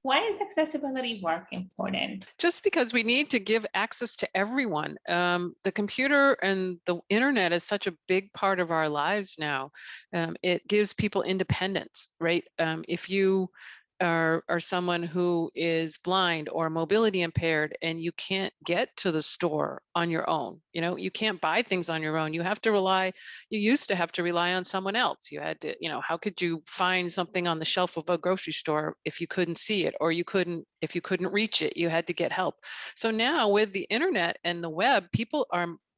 Why is accessibility work important? Just because we need to give access to everyone. The computer and the internet is such a big part of our lives now. It gives people independence, right? If you are someone who is blind or mobility impaired and you can't get to the store on your own, you can't buy things on your own. You used to have to rely on someone else. You had to, how could you find something on the shelf of a grocery store if you couldn't see it, or if you couldn't reach it, you had to get help. So now with the internet and the web,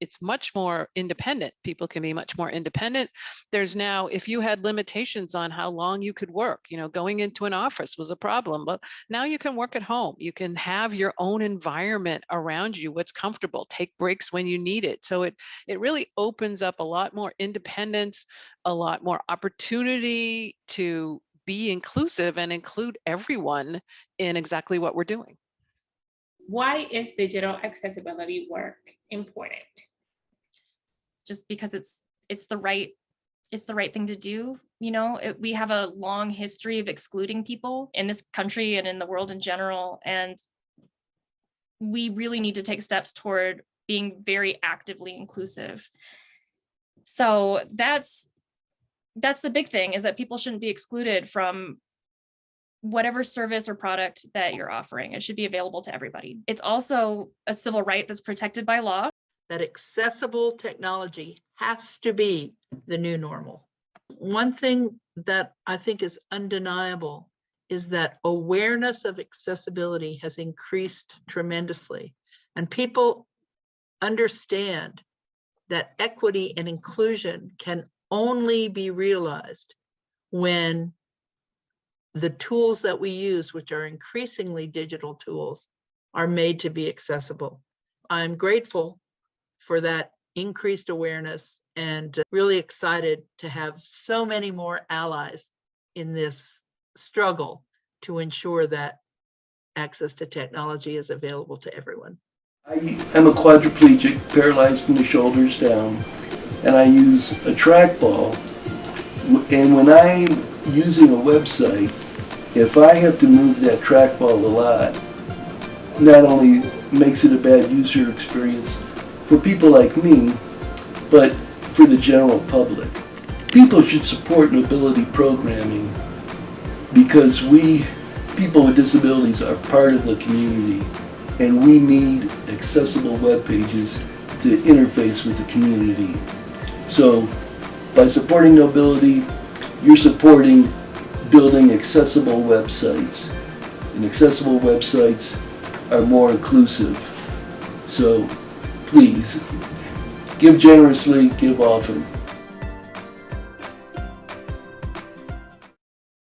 it's much more independent. People can be much more independent. There's now, if you had limitations on how long you could work, going into an office was a problem, but now you can work at home. You can have your own environment around you, what's comfortable, take breaks when you need it. So it really opens up a lot more independence, a lot more opportunity to be inclusive and include everyone in exactly what we're doing. Why is digital accessibility work important? Just because it's the right thing to do. We have a long history of excluding people in this country and in the world in general, and we really need to take steps toward being very actively inclusive. So that's the big thing, is that people shouldn't be excluded from whatever service or product that you're offering. It should be available to everybody. It's also a civil right that's protected by law. That accessible technology has to be the new normal. One thing that I think is undeniable is that awareness of accessibility has increased tremendously, and people understand that equity and inclusion can only be realized when the tools that we use, which are increasingly digital tools, are made to be accessible. I'm grateful for that increased awareness and really excited to have so many more allies in this struggle to ensure that access to technology is available to everyone. I am a quadriplegic, paralyzed from the shoulders down, and I use a trackball. And when I'm using a website, if I have to move that trackball a lot, not only makes it a bad user experience for people like me, but for the general public. People should support mobility programming because people with disabilities, are part of the community, and we need accessible web pages to interface with the community. So by supporting mobility, you're supporting building accessible websites, and accessible websites are more inclusive. So please, give generously, give often.